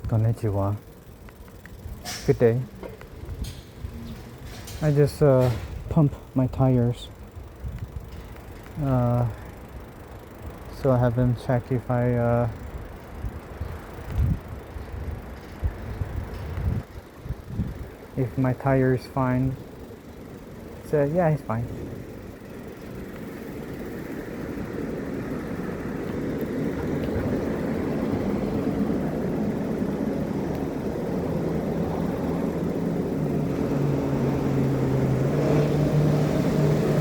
Konnichiwa. Good day. I just pump my tires. So I have them check if my tire is fine. So yeah, it's fine.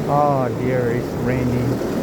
Oh dear, it's raining.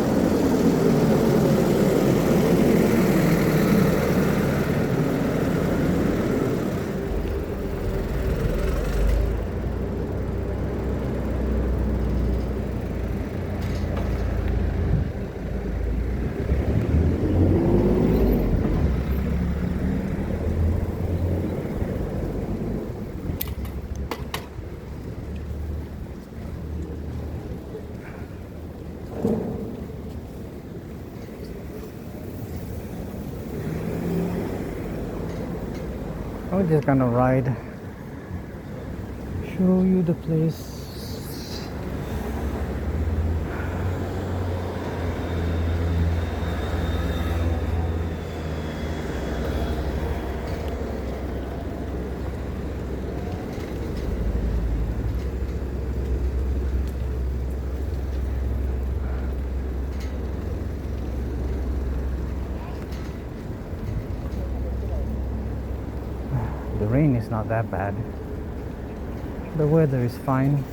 I'm just gonna ride, show you the place. The rain is not that bad. The weather is fine.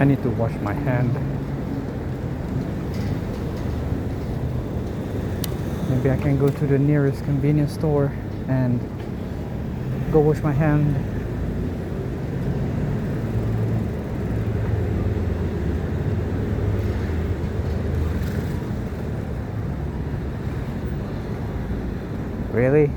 I need to wash my hand. Maybe I can go to the nearest convenience store and go wash my hand. Really?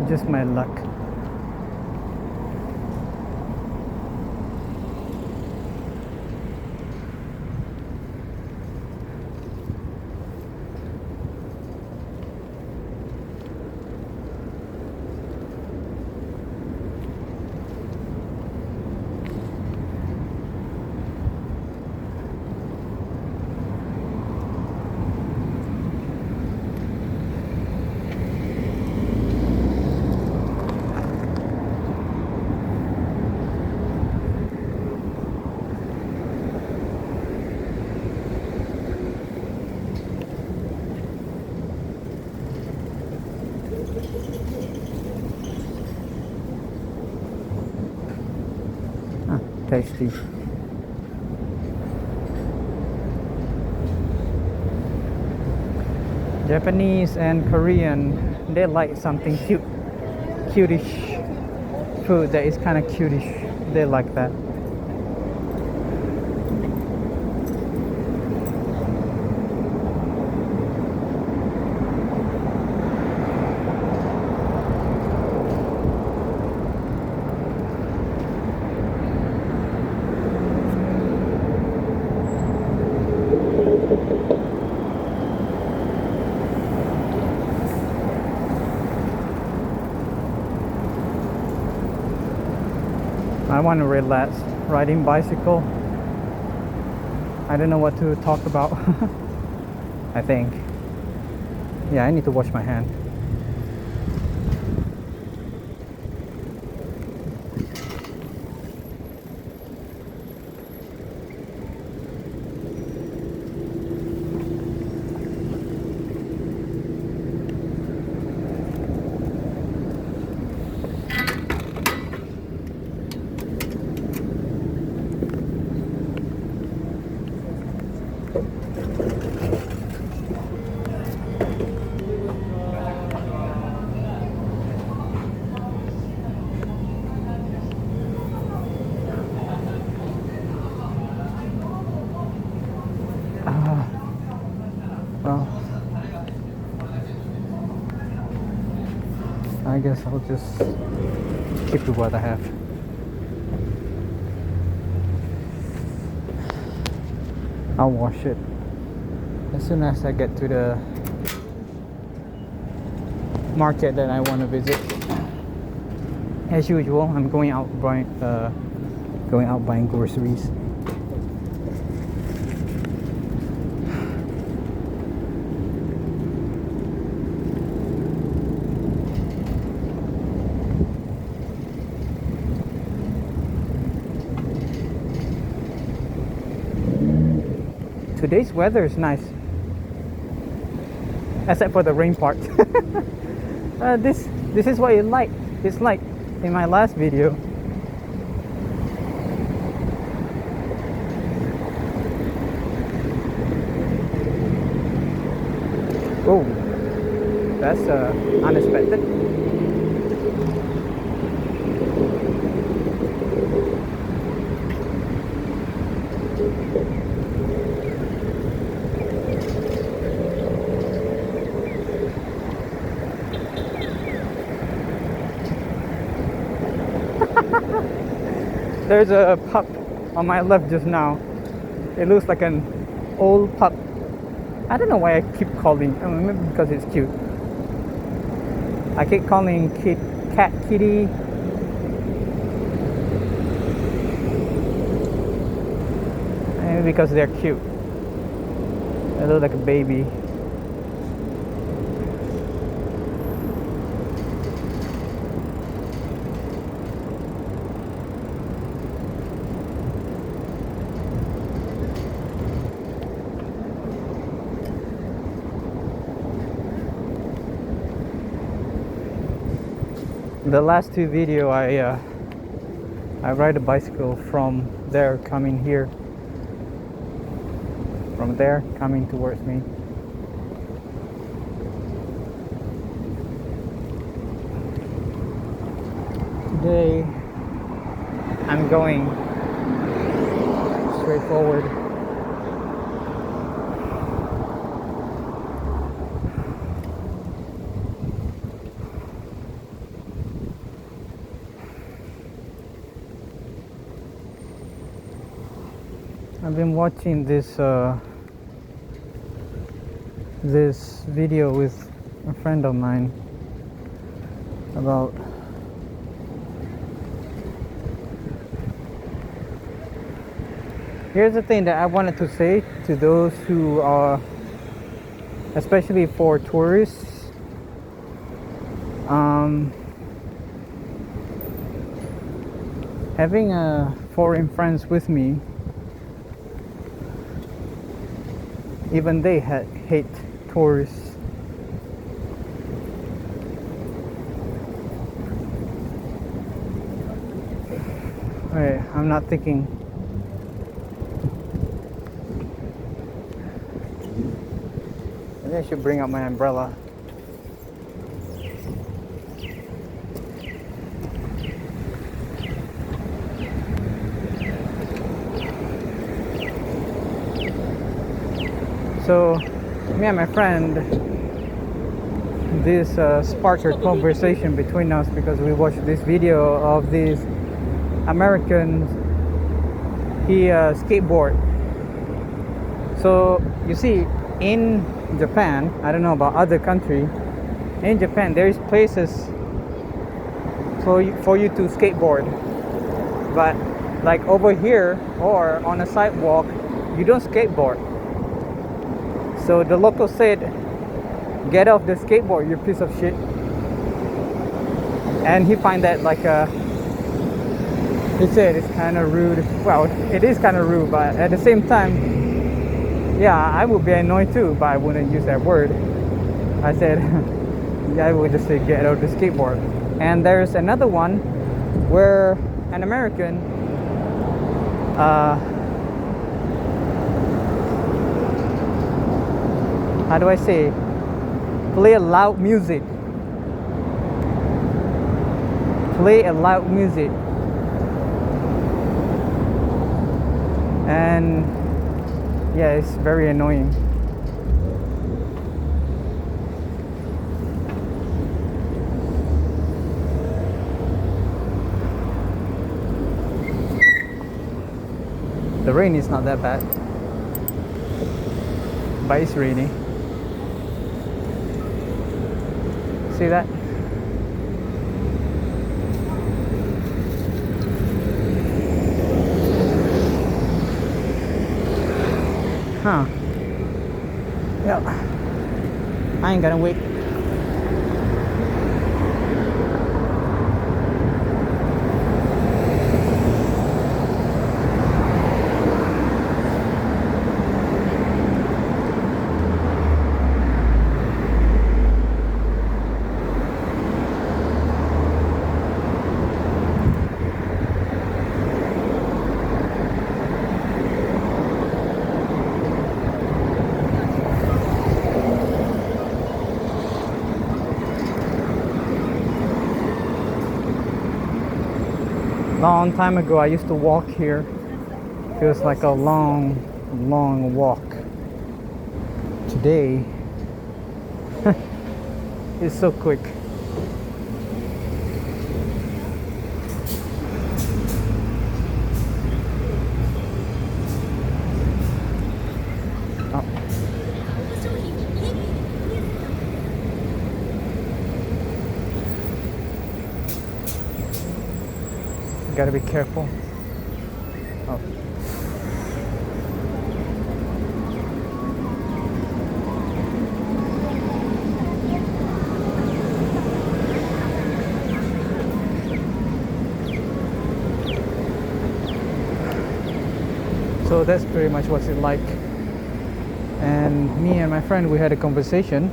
Just my luck. Tasty. Japanese and Korean, they like something cutish food that is kind of cutish. They like that. I want to relax riding bicycle. I don't know what to talk about. I think. Yeah, I need to wash my hand. I guess I'll just keep with what I have. I'll wash it as soon as I get to the market that I want to visit. As usual, I'm going out buying groceries. Today's weather is nice, except for the rain part. This is what it's like in my last video. Oh, that's unexpected. There's a pup on my left just now. It looks like an old pup. I don't know why I keep calling. I mean, maybe because it's cute. I keep calling cat kitty. Maybe because they're cute. They look like a baby. The last two video I ride a bicycle from there coming here, from there coming towards me. Today I'm going straight forward. I've been watching this video with a friend of mine about here's the thing that I wanted to say to those who are, especially for tourists, having foreign friends with me, even they hate tourists. Alright, I'm not thinking. Maybe I should bring out my umbrella. So, me and my friend, this sparked a conversation between us because we watched this video of this American, he skateboard. So, you see, in Japan, I don't know about other country, in Japan there is places for you to skateboard. But like over here or on a sidewalk, you don't skateboard. So the local said, "Get off the skateboard, you piece of shit." And he find that like he said it's kind of rude. Well, it is kind of rude, but at the same time, yeah, I would be annoyed too, but I wouldn't use that word. I said, yeah, I would just say get off the skateboard. And there's another one where an American how do I say, play a loud music. And yeah, it's very annoying. The rain is not that bad, but it's rainy. See that? Huh. Yeah. I ain't gonna wait. Long time ago I used to walk here. Feels like a long walk. Today it's so quick. Oh. Gotta be careful. Oh. So that's pretty much what's it like. And me and my friend, we had a conversation.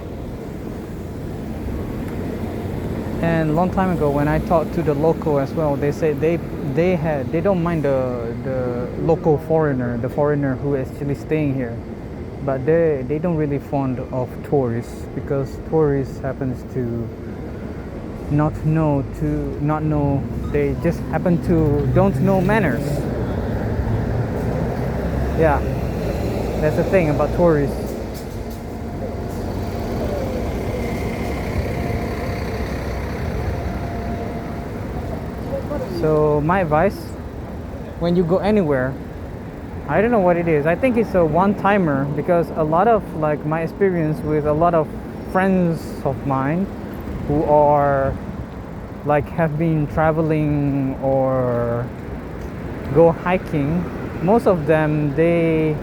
And a long time ago, when I talked to the local as well, they said they don't mind the local foreigner, the foreigner who is actually staying here, but they don't really fond of tourists, because tourists happens to not know, they just happen to don't know manners. Yeah, that's the thing about tourists. So my advice, when you go anywhere, I don't know what it is. I think it's a one-timer, because a lot of, like, my experience with a lot of friends of mine who are like have been traveling or go hiking, most of them, they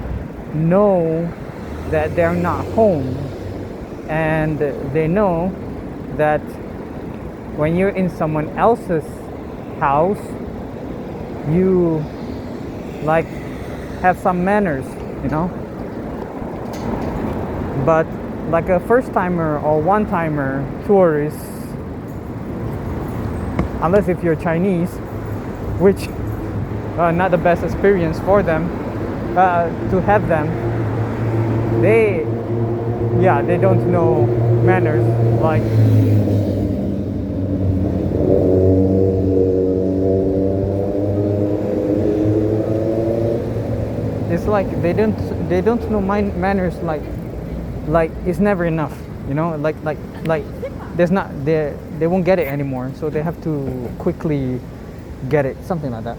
know that they're not home, and they know that when you're in someone else's house, you like have some manners, you know. But like a first timer or one timer tourist, unless if you're Chinese, which not the best experience for them, to have them, they don't know manners. Like, it's like they don't know manners. Like it's never enough, you know. Like there's not, they won't get it anymore, so they have to quickly get it, something like that.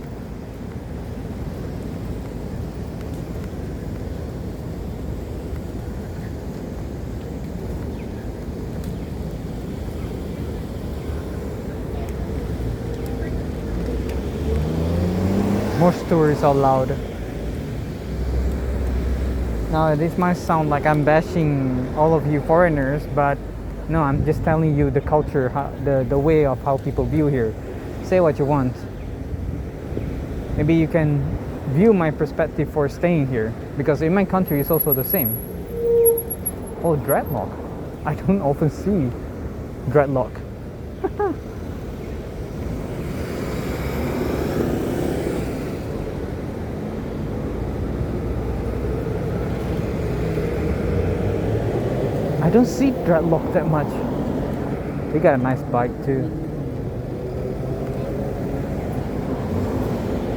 More stories out loud. Now, this might sound like I'm bashing all of you foreigners, but no, I'm just telling you the culture, the way of how people view here. Say what you want. Maybe you can view my perspective for staying here, because in my country it's also the same. Oh, dreadlock. I don't often see dreadlock. I don't see dreadlock that much. They got a nice bike too,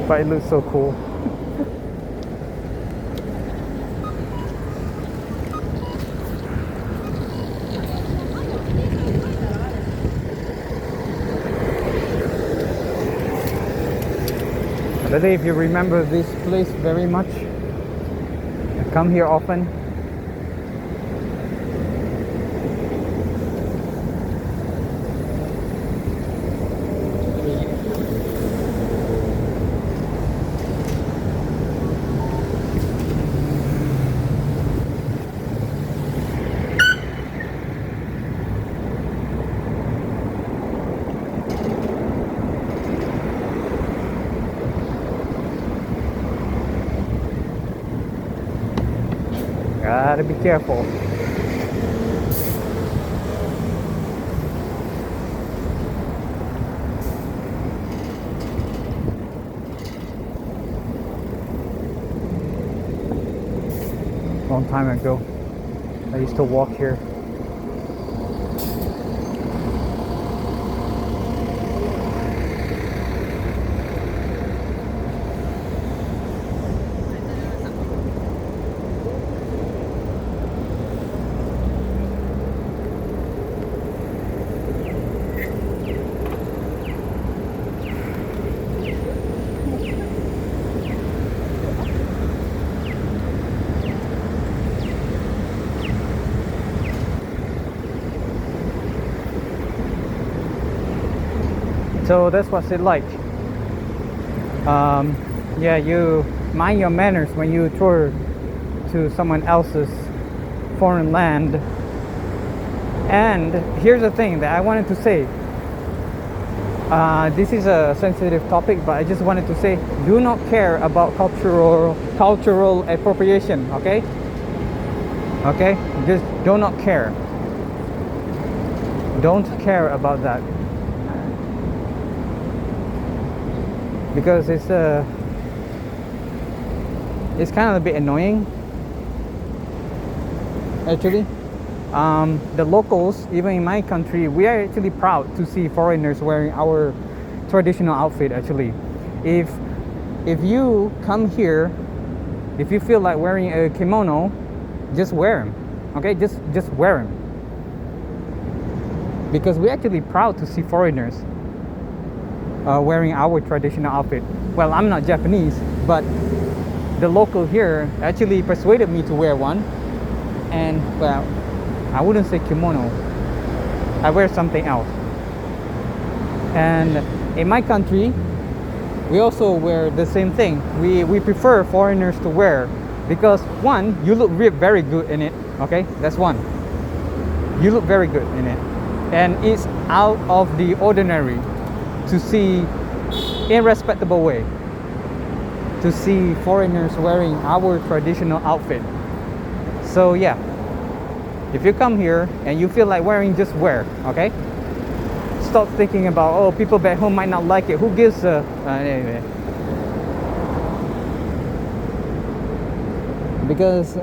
but it looks so cool. But if you remember this place very much, I come here often. Gotta be careful. Long time ago, I used to walk here. So that's what's it like. Yeah, you mind your manners when you tour to someone else's foreign land. And here's the thing that I wanted to say. This is a sensitive topic, but I just wanted to say, do not care about cultural appropriation. Okay? Okay? Just do not care. Don't care about that. Because it's kind of a bit annoying, actually. The locals, even in my country, we are actually proud to see foreigners wearing our traditional outfit. Actually, if you come here, if you feel like wearing a kimono, just wear them. Okay, just wear them. Because we're actually proud to see foreigners wearing our traditional outfit. Well, I'm not Japanese, but the local here actually persuaded me to wear one. And well, I wouldn't say kimono, I wear something else. And in my country, we also wear the same thing. We prefer foreigners to wear, because one, you look very good in it. Okay, that's one. You look very good in it, and it's out of the ordinary to see, in a respectable way, to see foreigners wearing our traditional outfit. So yeah, if you come here and you feel like wearing, just wear. Okay, stop thinking about, oh, people back home might not like it, who gives a anyway. Because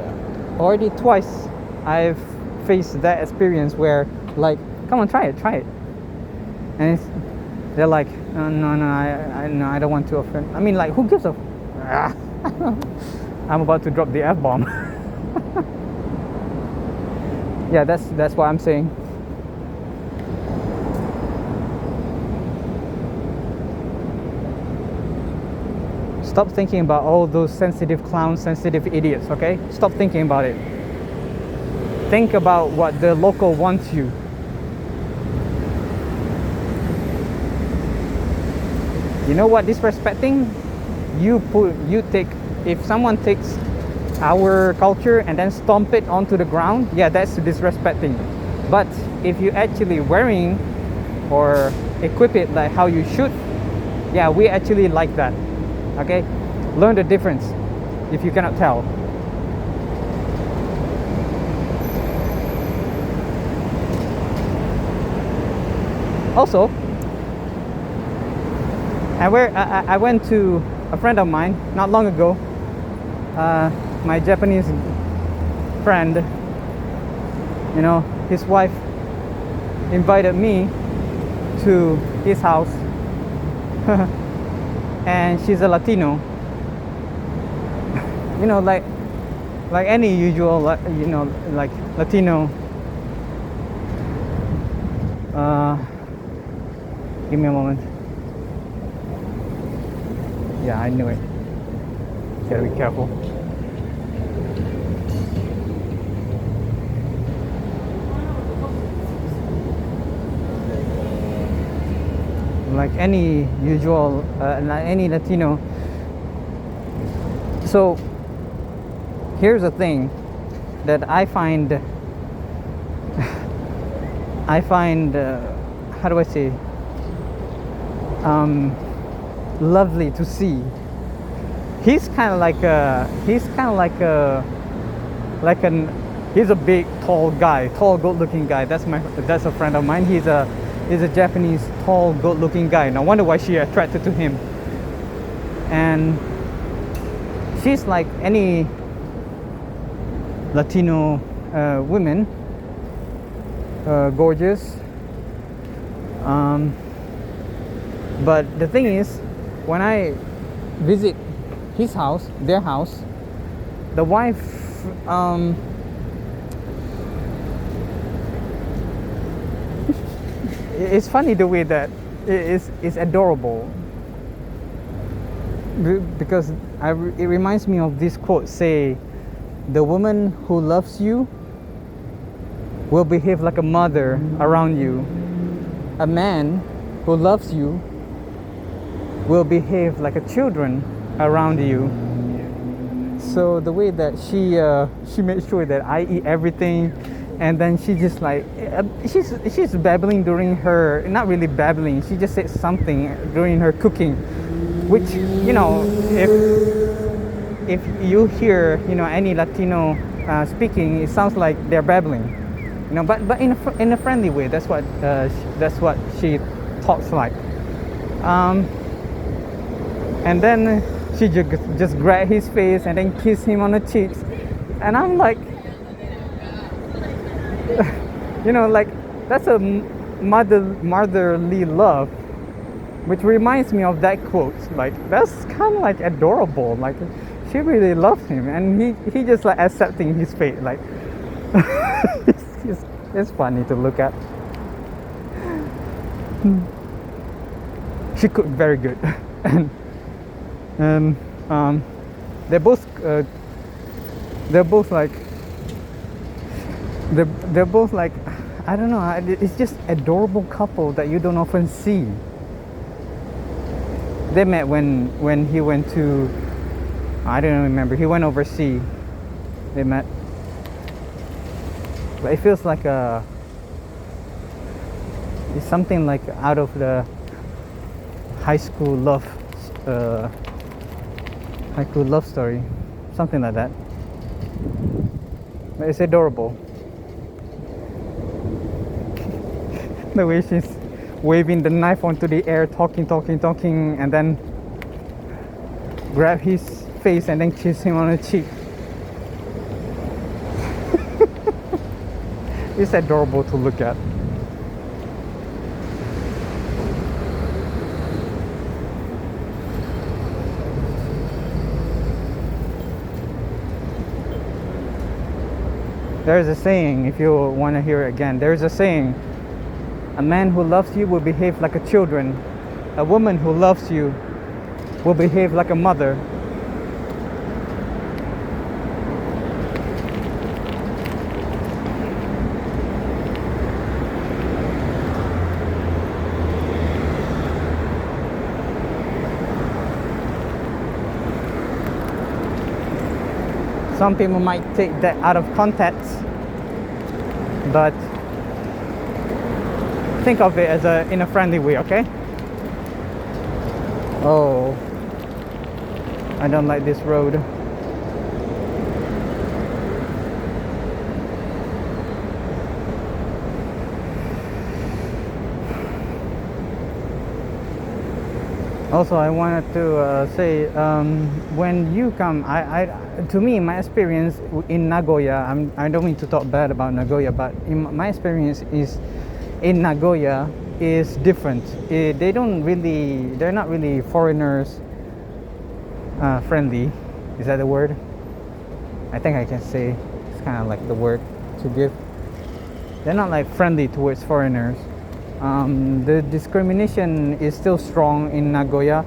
already twice I've faced that experience where, like, come on, try it, and they're like, no, I don't want to offend. I mean, like, who gives a I'm about to drop the F-bomb. Yeah, that's what I'm saying. Stop thinking about all those sensitive clowns, sensitive idiots. Okay, stop thinking about it. Think about what the local wants you. You know what disrespecting? You take, if someone takes our culture and then stomp it onto the ground, yeah, that's disrespecting. But if you actually wearing or equip it like how you should, yeah, we actually like that. Okay, learn the difference if you cannot tell. Also, I went to a friend of mine not long ago. My Japanese friend, you know, his wife invited me to his house. And she's a Latino. You know, like any usual, you know, like Latino. Give me a moment. Yeah, I knew it. Gotta be careful. Like any usual, like any Latino. So here's the thing that I find how do I say, lovely to see. He's kind of like he's a big tall guy, tall good looking guy. That's a friend of mine. He's a Japanese tall good looking guy. No wonder why she attracted to him. And she's like any Latino women, gorgeous. But the thing is, when I visit his house, their house, the wife, it's funny the way that it's adorable, because it reminds me of this quote, say, the woman who loves you will behave like a mother around you. A man who loves you will behave like a children around you. So the way that she made sure that I eat everything, and then she just like she's babbling during her, not really babbling, she just said something during her cooking, which, you know, if you hear, you know, any Latino speaking, it sounds like they're babbling, you know, but in a friendly way. That's what she talks like. And then she just grabbed his face and then kissed him on the cheeks, and I'm like, you know, like, that's a motherly love, which reminds me of that quote. Like, that's kind of like adorable. Like, she really loves him, and he just like accepting his fate. Like, it's funny to look at. She cooked very good, and they're both like I don't know. It's just adorable couple that you don't often see. They met when he went to, I don't remember. He went overseas. They met, but it feels like it's something like out of the high school love story, something like that. But it's adorable. The way she's waving the knife onto the air, talking, and then grab his face and then kiss him on the cheek. It's adorable to look at. There's a saying, if you want to hear it again, there's a saying, a man who loves you will behave like a children. A woman who loves you will behave like a mother. Some people might take that out of context, but think of it as in a friendly way, okay? Oh, I don't like this road. Also, I wanted to say, when you come, to me, my experience in Nagoya, I don't mean to talk bad about Nagoya, but my experience is in Nagoya is different. They're not really foreigners friendly. Is that the word? I think I can say it's kind of like the word to give. They're not like friendly towards foreigners. The discrimination is still strong in Nagoya.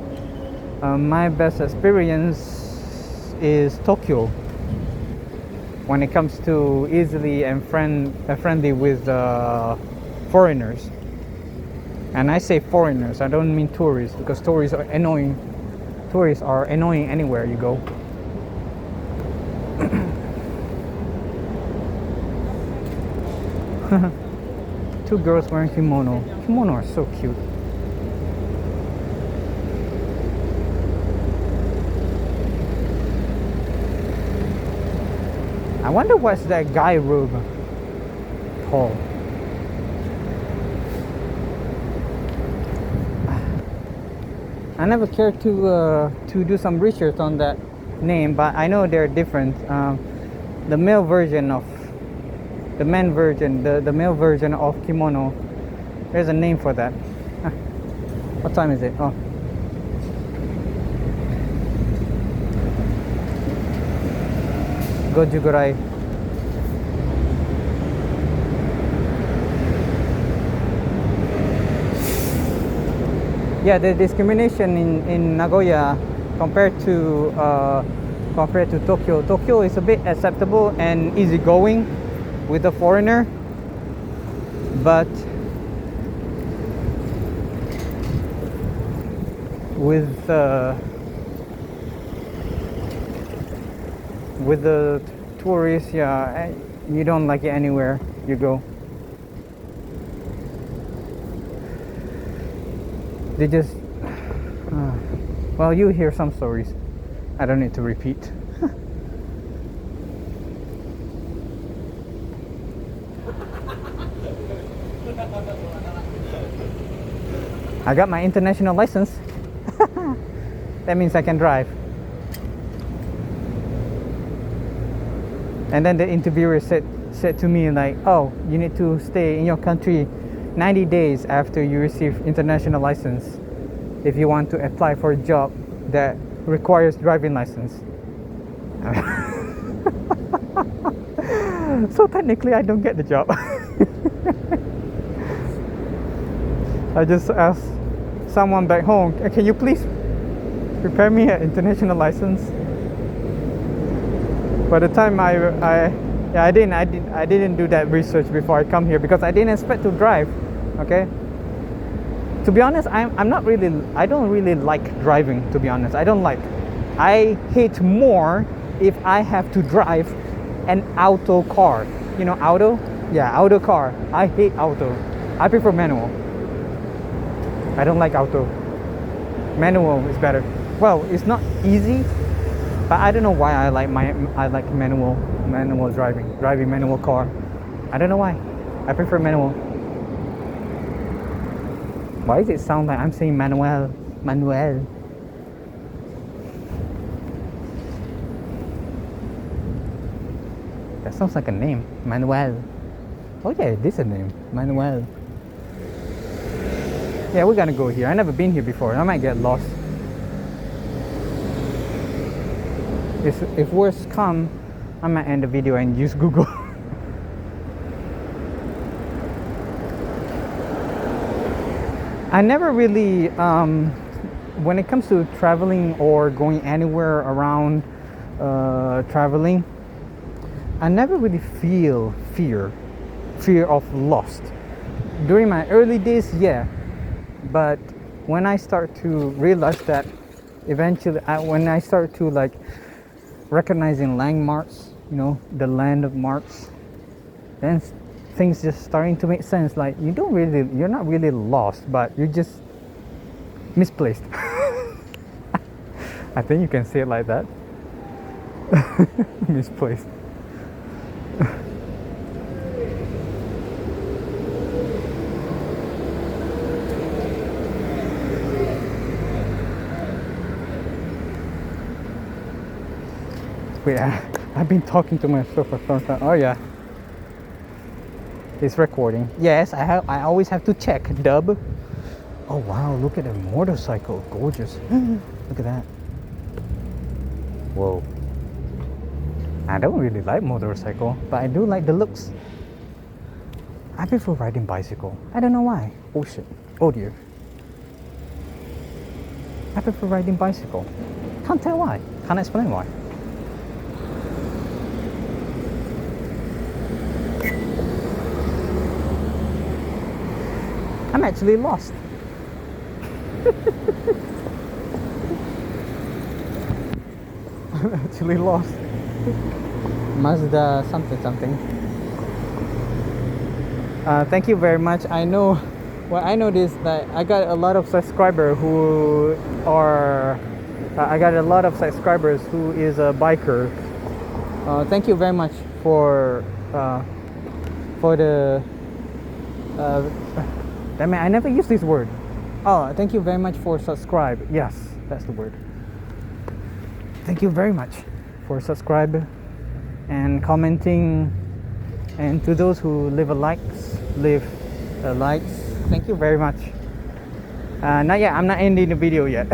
My best experience is Tokyo when it comes to easily and friendly with foreigners. And I say foreigners, I don't mean tourists, because tourists are annoying. Tourists are annoying anywhere you go. Two girls wearing kimono. Kimono are so cute. I wonder what's that guy robe called. I never cared to do some research on that name, but I know they're different. The male version of the male version of kimono. There's a name for that. What time is it? Oh. Gojugurai. Yeah, the discrimination in Nagoya compared to Tokyo. Tokyo is a bit acceptable and easygoing with the foreigner, but with the tourists, yeah, you don't like it anywhere you go. They just well, you hear some stories. I don't need to repeat. I got my international license. That means I can drive. And then the interviewer said to me like, oh, you need to stay in your country 90 days after you receive international license if you want to apply for a job that requires driving license. So technically I don't get the job. I just asked someone back home, can you please prepare me an international license? By the time I didn't do that research before I come here because I didn't expect to drive. Okay. To be honest, I don't really like driving. To be honest, I hate more if I have to drive an auto car. You know, auto? Yeah, auto car. I hate auto. I prefer manual. I don't like auto. Manual is better. Well, it's not easy, but I don't know why I like manual driving manual car. I don't know why. I prefer manual. Why does it sound like I'm saying Manuel? That sounds like a name. Manuel. Oh yeah, it is a name. Manuel. Yeah, we're gonna go here. I've never been here before. I might get lost. If worse come, I might end the video and use Google. I never really, when it comes to traveling or going anywhere around traveling, I never really feel fear of lost. During my early days, yeah, but when I start to realize that eventually, when I start to like recognizing landmarks, you know, the land of marks, then things just starting to make sense. Like you're not really lost, but you're just misplaced. I think you can say it like that. Misplaced. Wait, I've been talking to myself for some time. Oh yeah, it's recording. Yes, I always have to check. Dub. Oh wow, look at the motorcycle. Gorgeous. Look at that. Whoa. I don't really like motorcycle, but I do like the looks. I prefer riding bicycle. I don't know why. Oh shit. Oh dear. I prefer riding bicycle. Can't tell why. Can't explain why. I'm actually lost. I'm actually lost. Mazda something. Thank you very much. I know, well, I noticed that I got a lot of subscribers who are, I got a lot of subscribers who is a biker. Thank you very much for the, damn it, I never use this word. Oh, thank you very much for subscribe. Yes, that's the word. Thank you very much for subscribe and commenting, and to those who leave likes, thank you very much. Not yet, I'm not ending the video yet.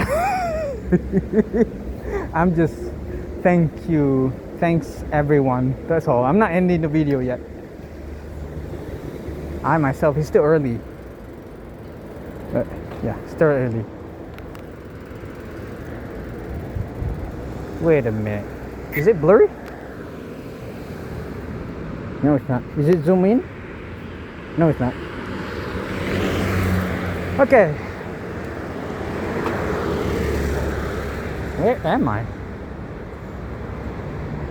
I'm just thanks everyone, that's all. I'm not ending the video yet. I myself, it's still early, but yeah, still early. Wait a minute, is it blurry? No, it's not. Is it zoom in? No, it's not. Okay. Where am I?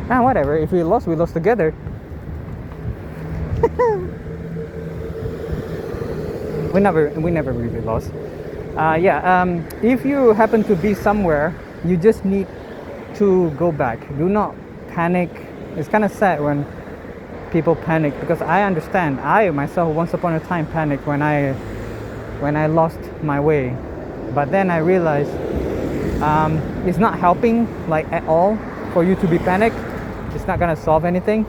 Ah, whatever. If we lost together. we never really lost. If you happen to be somewhere, you just need to go back. Do not panic. It's kind of sad when people panic, because I understand. I myself once upon a time panicked when I lost my way, but then I realized it's not helping like at all for you to be panicked. It's not gonna solve anything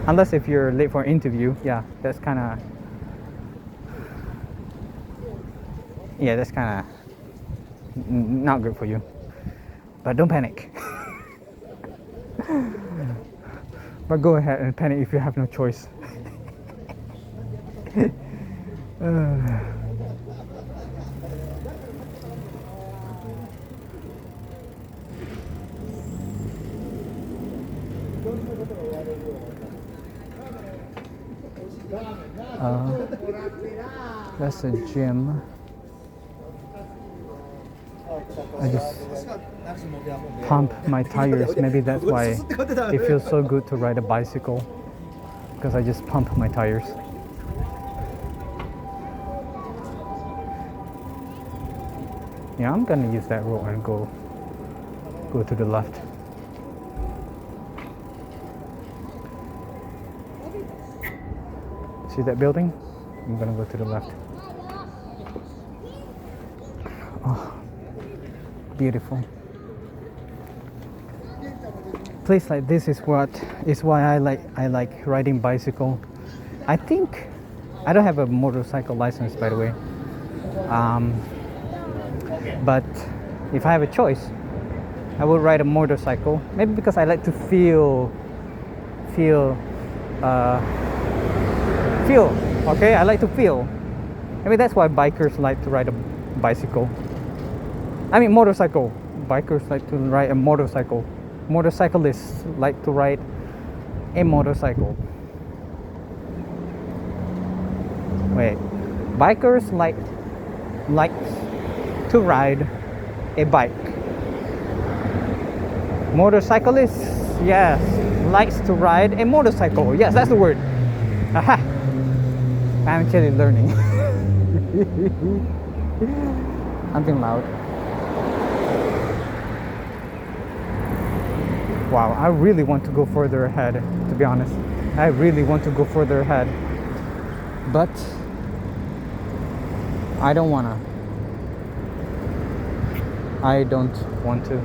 unless if you're late for an interview. That's kind of not good for you, but don't panic. But go ahead and panic if you have no choice. That's a gym. I just pump my tires. Maybe that's why it feels so good to ride a bicycle, because I just pump my tires. Yeah, I'm gonna use that road and go to the left. See that building? I'm gonna go to the left. Oh, beautiful. Place like this is why I like riding bicycle. I think I don't have a motorcycle license, by the way. But if I have a choice, I would ride a motorcycle. Maybe because I like to feel. Okay, I like to feel. Maybe that's why bikers like to ride a bicycle. I mean motorcycle. Bikers like to ride a motorcycle. Motorcyclists like to ride a motorcycle. Wait, bikers like to ride a bike. Motorcyclists, yes, likes to ride a motorcycle. Yes, that's the word. Aha! I'm actually learning. I'm being loud. Wow, I really want to go further ahead, to be honest. I really want to go further ahead. But I don't want to.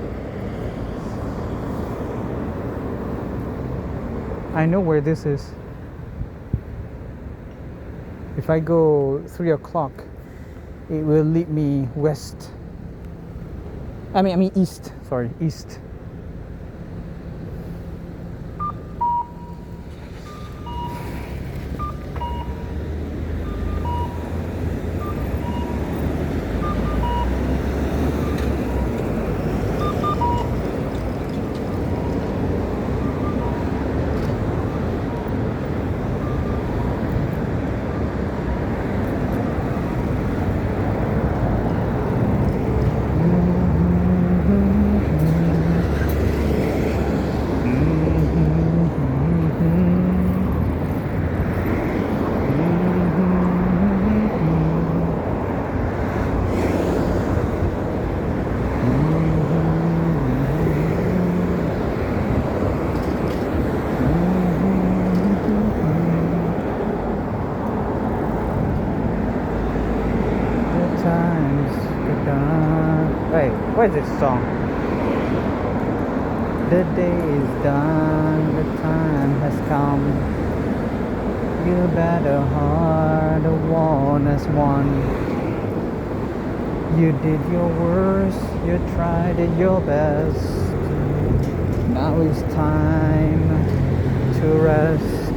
I know where this is. If I go 3 o'clock, it will lead me west. I mean east. Sorry, east. done. Wait, what is this song? The day is done, the time has come. You better hard, the one as one. You did your worst, you tried your best. Now it's time to rest.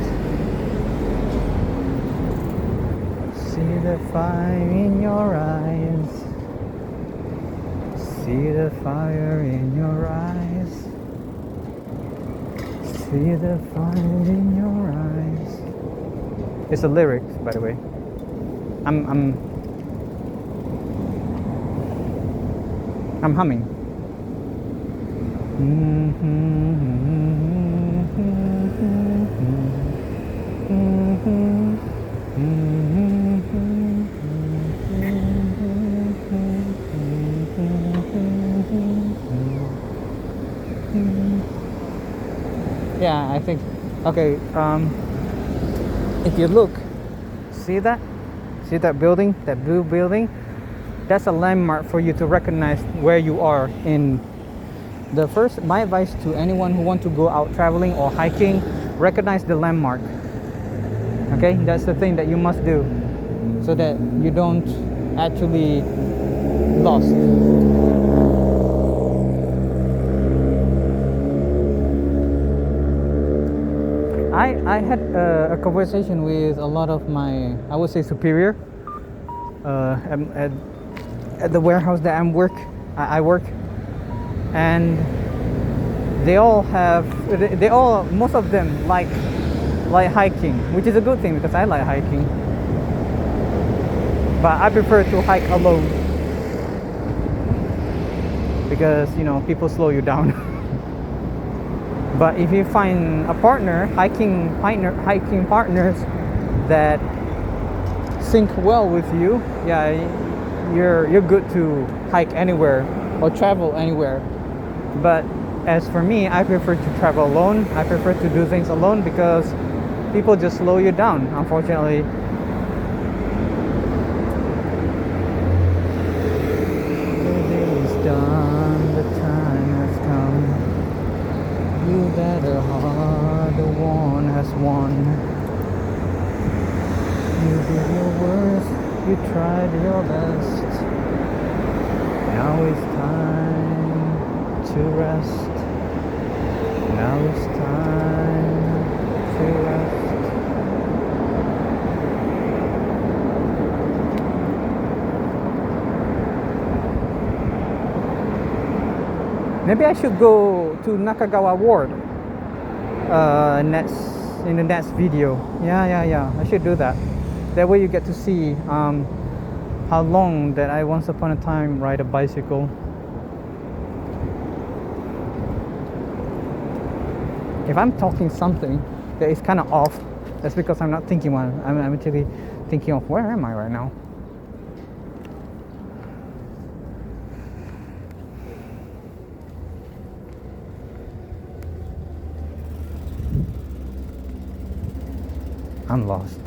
See the fire in your eyes. See the fire in your eyes. See the fire in your eyes. It's the lyrics, by the way. I'm humming. Yeah, I think. Okay. If you look, see that building, that blue building. That's a landmark for you to recognize where you are in the first. My advice to anyone who wants to go out traveling or hiking, recognize the landmark. Okay, that's the thing that you must do so that you don't actually lost. I had a conversation with a lot of my, I would say, superior at the warehouse that I work, and most of them like hiking, which is a good thing because I like hiking, but I prefer to hike alone because people slow you down. But if you find a partner, hiking partners that sync well with you, yeah, you're good to hike anywhere or travel anywhere. But as for me, I prefer to travel alone. I prefer to do things alone because people just slow you down, unfortunately. The day is done, the time has come. You better hard, the one has won. You did your worst, you tried your best. Now it's time to rest. Now it's time to rest. Maybe I should go to Nakagawa Ward in the next video. Yeah. I should do that. That way you get to see how long that I once upon a time ride a bicycle. If I'm talking something that is kind of off, that's because I'm not thinking one. I'm actually thinking of where am I right now? I'm lost.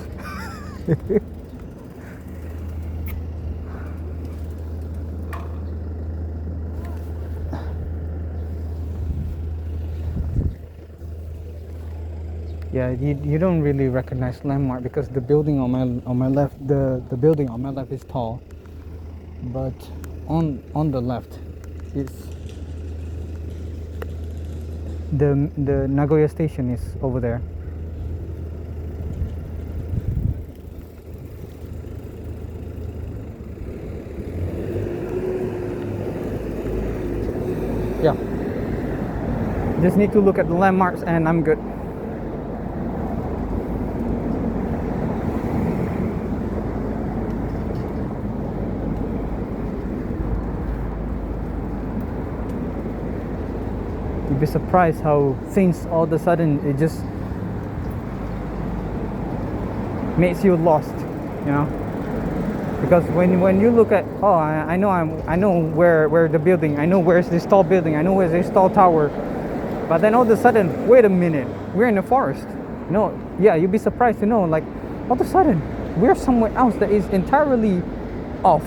Yeah, you don't really recognize landmark because the building on my left, the building on my left is tall, but on the left is the Nagoya station is over there. Yeah, just need to look at the landmarks and I'm good. You'd be surprised how things all of a sudden it just makes you lost, because when you look at, oh, I know where the building, I know where's this tall building, I know where's this tall tower, but then all of a sudden, wait a minute, we're in the forest. You'd be surprised to know, like, all of a sudden we're somewhere else that is entirely off.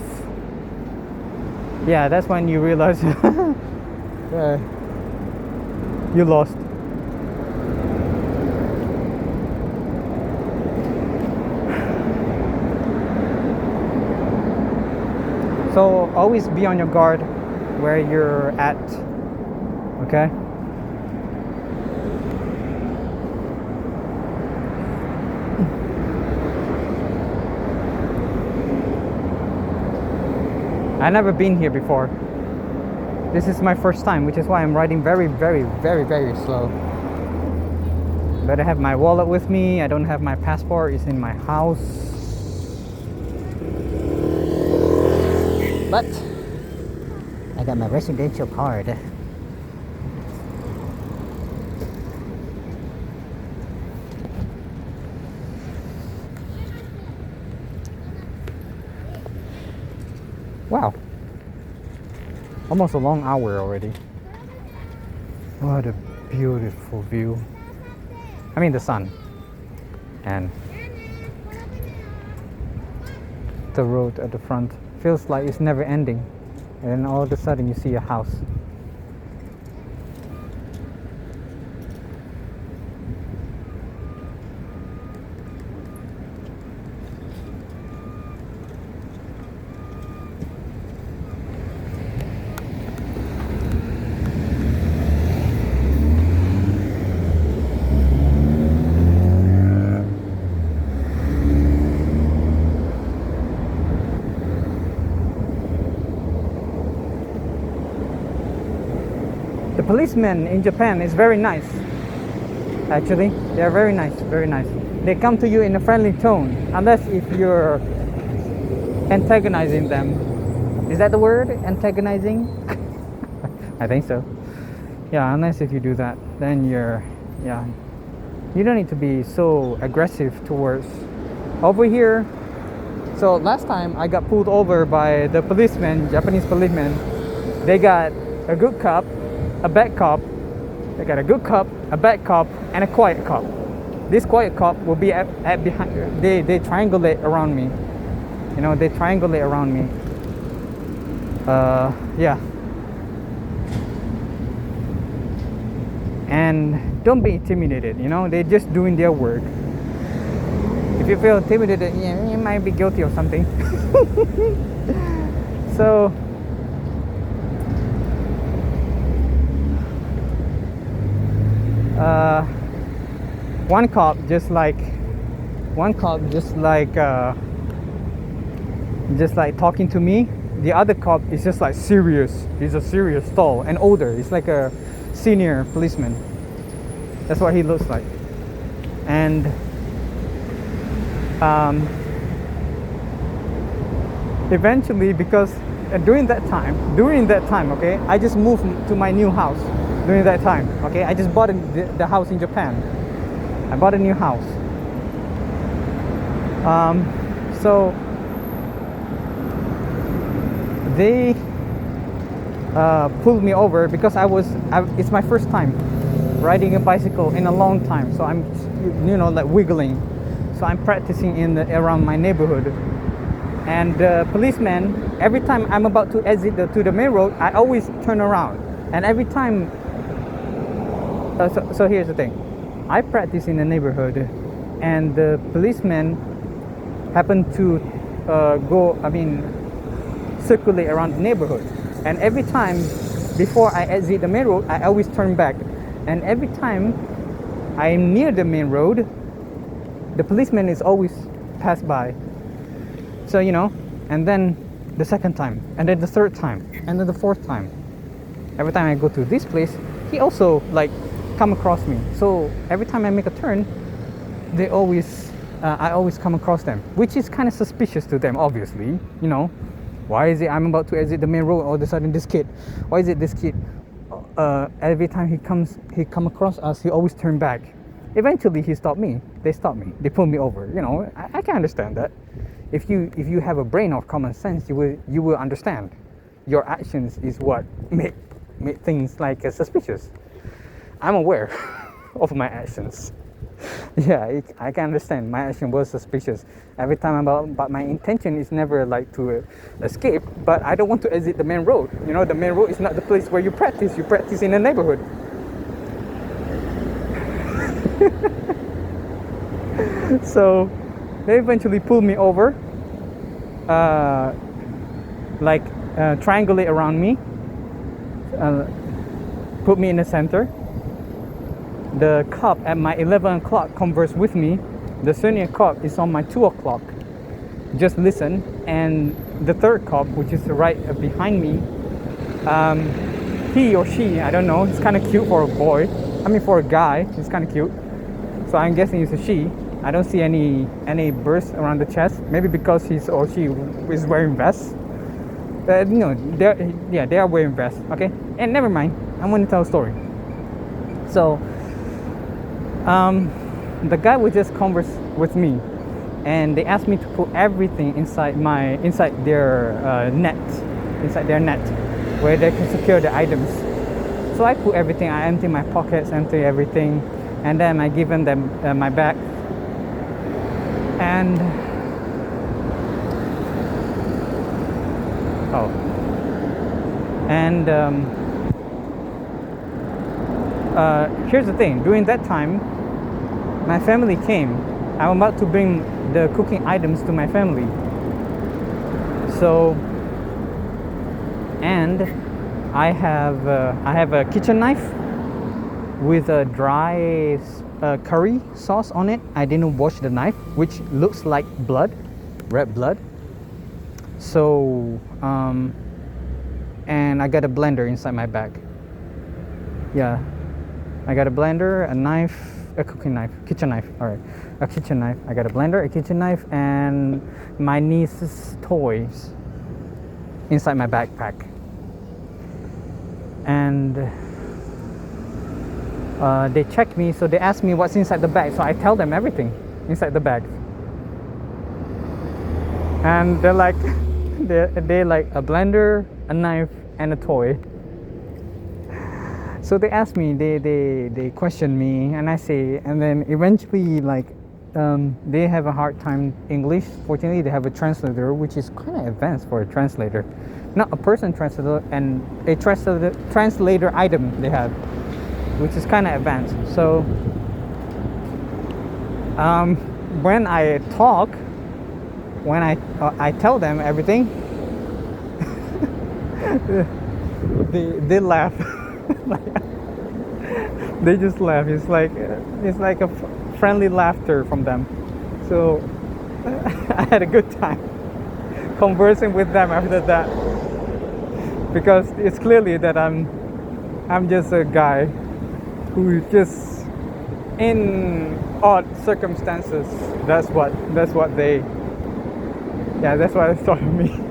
Yeah, that's when you realize you lost. So always be on your guard where you're at, okay? I've never been here before. This is my first time, which is why I'm riding very, very, very, very slow. But I have my wallet with me. I don't have my passport. It's in my house. But I got my residential card. Wow. Almost a long hour already. What a beautiful view. I mean the sun. And the road at the front feels like it's never ending. And then all of a sudden you see a house. The policemen in Japan is very nice. Actually, they are very nice, very nice. They come to you in a friendly tone, unless if you're antagonizing them. Is that the word? Antagonizing? I think so. Yeah, unless if you do that, then yeah, you don't need to be so aggressive towards over here. So last time I got pulled over by the policemen, Japanese policemen. They got a good cop, a bad cop. They got a good cop, a bad cop, and a quiet cop. This quiet cop will be at behind. They triangulate around me. You know, they triangulate around me. Yeah. And don't be intimidated. You know, they're just doing their work. If you feel intimidated, yeah, you might be guilty of something. So. One cop just like talking to me. The other cop is just like serious. He's a serious, tall and older. He's like a senior policeman. That's what he looks like. And eventually, because during that time, okay, I just moved to my new house. During that time, okay, I just bought the house in Japan. I bought a new house. So they pulled me over because it's my first time riding a bicycle in a long time. So I'm, like wiggling. So I'm practicing around my neighborhood. And the policeman, every time I'm about to exit to the main road, I always turn around. And every time. So here's the thing. I practice in the neighborhood, and the policeman happened to circulate around the neighborhood. And every time before I exit the main road, I always turn back. And every time I'm near the main road, the policeman is always pass by. So and then the second time, and then the third time, and then the fourth time. Every time I go to this place, he also come across me. So every time I make a turn, I always come across them, which is kind of suspicious to them, obviously. Why is it I'm about to exit the main road, all of a sudden this kid? Why is it this kid? Every time he come across us, he always turn back. Eventually, he stopped me. They stopped me. They pulled me over. I can understand that. If you have a brain of common sense, you will understand. Your actions is what make things suspicious. I'm aware of my actions. Yeah, I can understand. My action was suspicious. Every time but my intention is never like to escape, but I don't want to exit the main road. You know, the main road is not the place where you practice. You practice in the neighborhood. So they eventually pulled me over, like triangulate around me, put me in the center. The cop at my 11 o'clock conversed with me. The senior cop is on my 2 o'clock. Just listen. And the third cop, which is right behind me, he or she, I don't know, he's kind of cute for a boy. I mean, for a guy, he's kind of cute. So I'm guessing it's a she. I don't see any bursts around the chest. Maybe because he's or she is wearing vests. No, they are wearing vests. Okay, and never mind. I'm going to tell a story. So, the guy would just converse with me, and they asked me to put everything inside their net, where they can secure the items. So I put everything. I empty my pockets, empty everything, and then I given them my bag. And here's the thing. During that time, my family came. I'm about to bring the cooking items to my family. So, and I have a kitchen knife with a dry curry sauce on it. I didn't wash the knife, which looks like blood, red blood. So, and I got a blender inside my bag. Yeah, I got a blender, a knife, a cooking knife, kitchen knife. All right, a kitchen knife. I got a blender, a kitchen knife, and my niece's toys inside my backpack. And they checked me, so they asked me what's inside the bag. So I tell them everything inside the bag. And they're like, they like a blender, a knife, and a toy. So they asked me, they questioned me, and I say, and then eventually like they have a hard time English. Fortunately, they have a translator, which is kind of advanced for a translator, not a person translator, and a translator item they have, which is kind of advanced. So when I talk, when I tell them everything, they laugh. They just laugh. It's like a friendly laughter from them. So I had a good time conversing with them after that, because it's clearly that I'm just a guy who just in odd circumstances. That's what they thought of me.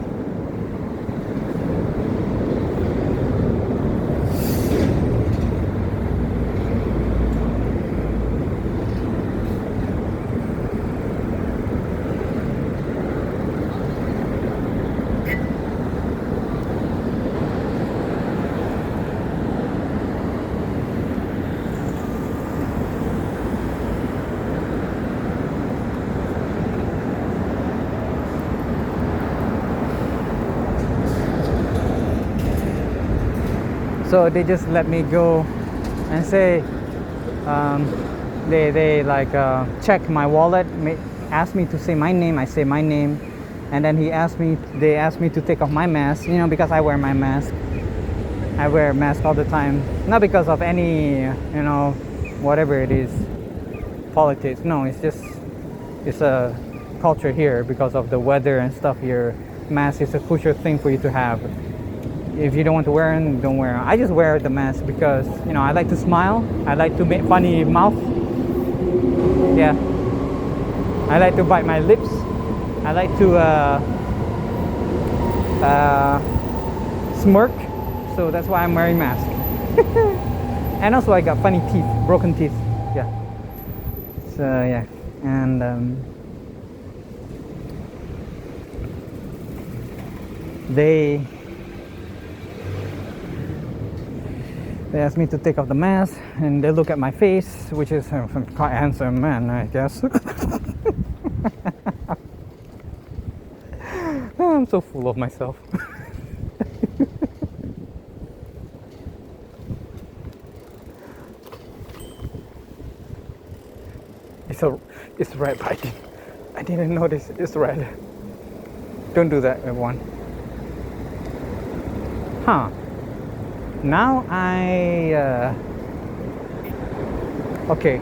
So they just let me go and say, they like check my wallet, ask me to say my name. I say my name, and then they asked me to take off my mask, because I wear my mask. I wear a mask all the time, not because of any, whatever it is, politics. No, it's a culture here because of the weather and stuff here. Mask is a crucial thing for you to have. If you don't want to wear them, don't wear them. I just wear the mask because, I like to smile. I like to make funny mouth. Yeah. I like to bite my lips. I like to smirk. So that's why I'm wearing mask. And also I got funny teeth, broken teeth. Yeah. So yeah. And They asked me to take off the mask, and they look at my face, which is quite handsome man, I guess. I'm so full of myself. It's red. I didn't notice it's red. Don't do that, everyone. Huh. Now okay.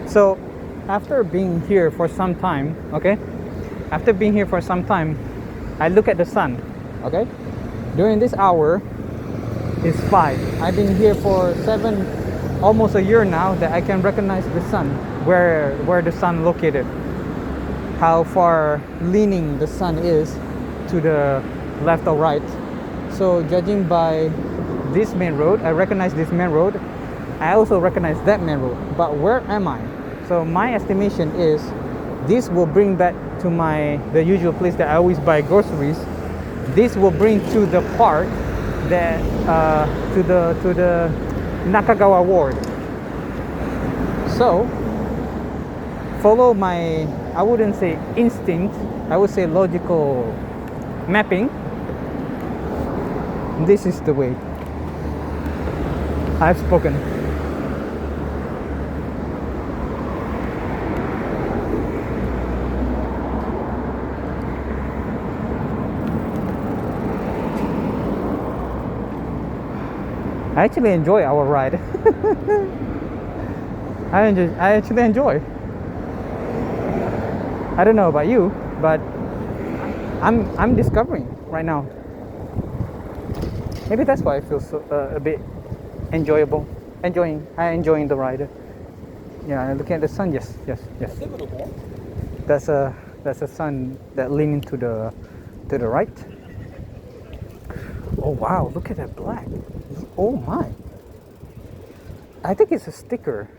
So after being here for some time, okay? After being here for some time, I look at the sun, okay? During this hour, it's 5. I've been here for 7, almost a year now, that I can recognize the sun, where the sun located, how far leaning the sun is to the left or right. So judging by this main road, I recognize this main road. I also recognize that main road. But where am I? So my estimation is this will bring back to the usual place that I always buy groceries. This will bring to the park that to the Nakagawa ward. So follow my, I wouldn't say instinct, I would say logical mapping. This is the way. I've spoken. I actually enjoy our ride. I actually enjoy. I don't know about you, but I'm discovering right now. Maybe that's why I feel so a bit enjoyable. Enjoying the ride. Yeah, looking at the sun. Yes. That's a sun that leaning to the right. Oh wow! Look at that black. Oh my! I think it's a sticker.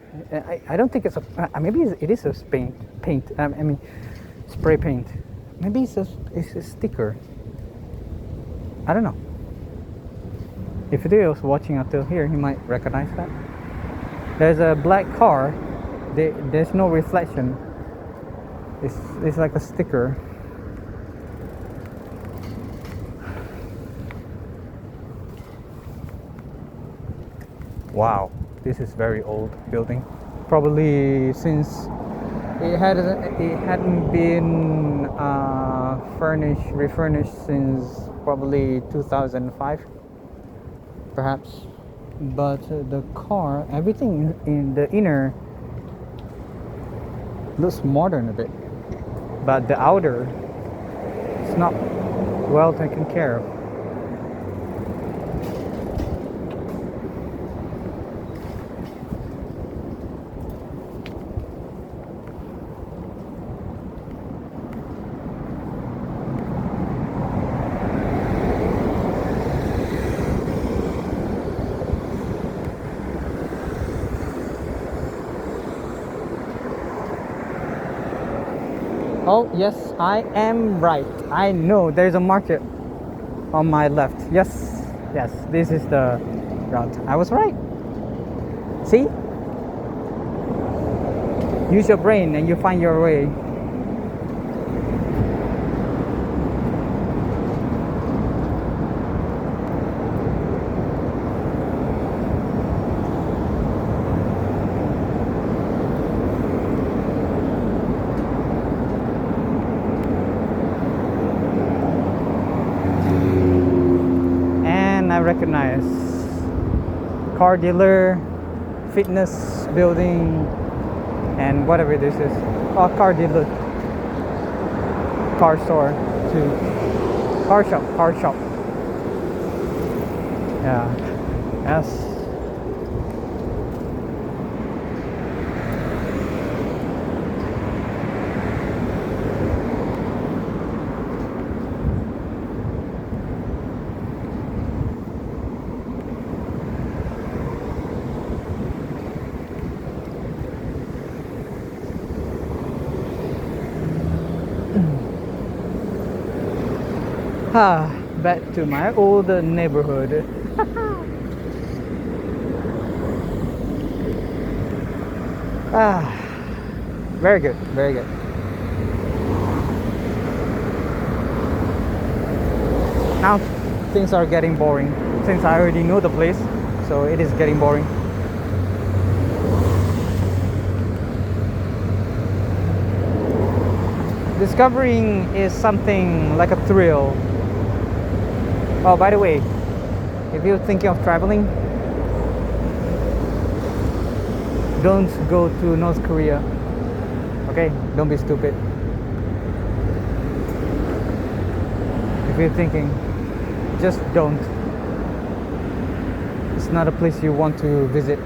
I don't think it's a. Maybe it is a paint. I mean, spray paint. Maybe it's a sticker. I don't know. If you was watching until here, you might recognize that. There's a black car. There's no reflection. It's like a sticker. Wow, this is very old building. Probably since it hadn't been refurnished since probably 2005, perhaps. But the car, everything in the inner looks modern a bit, but the outer is not well taken care of. Oh yes, I am right. I know there's a market on my left. Yes, this is the route. I was right. See? Use your brain and you find your way. I recognize car dealer, fitness building, and whatever this is. Oh, car dealer, car store too, car shop. Yeah, yes. Back to my old neighborhood. Ah, very good, very good. Now things are getting boring since I already know the place, so it is getting boring. Discovering is something like a thrill. Oh, by the way, if you're thinking of traveling, don't go to North Korea. Okay, don't be stupid. If you're thinking, just don't. It's not a place you want to visit.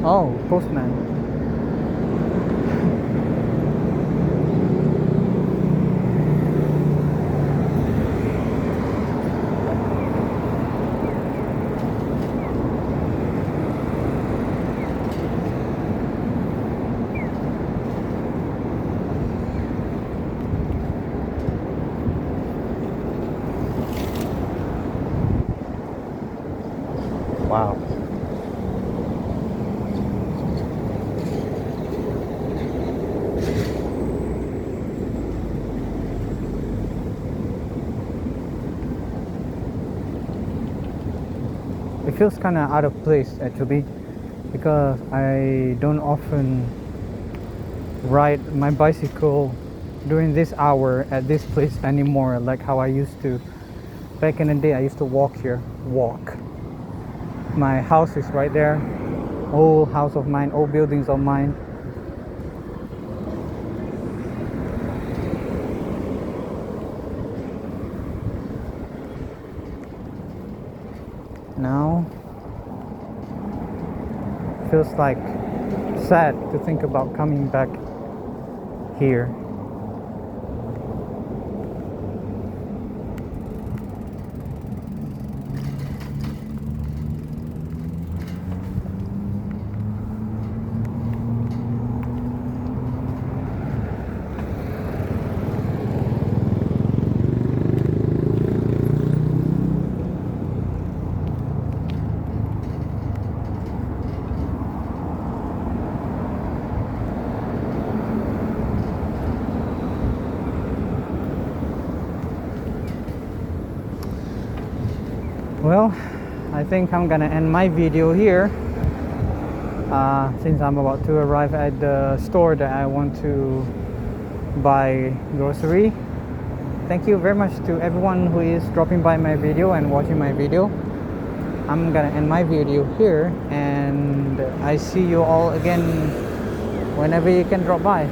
Oh, postman. Wow. It feels kind of out of place actually, because I don't often ride my bicycle during this hour at this place anymore like how I used to. Back in the day I used to walk here. My house is right there. Old house of mine, old buildings of mine. Now feels like sad to think about coming back here. Well, I think I'm gonna end my video here, since I'm about to arrive at the store that I want to buy grocery. Thank you very much to everyone who is dropping by my video and watching my video. I'm gonna end my video here, and I see you all again whenever you can drop by.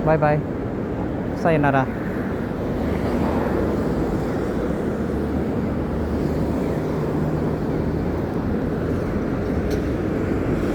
Bye bye. Sayonara.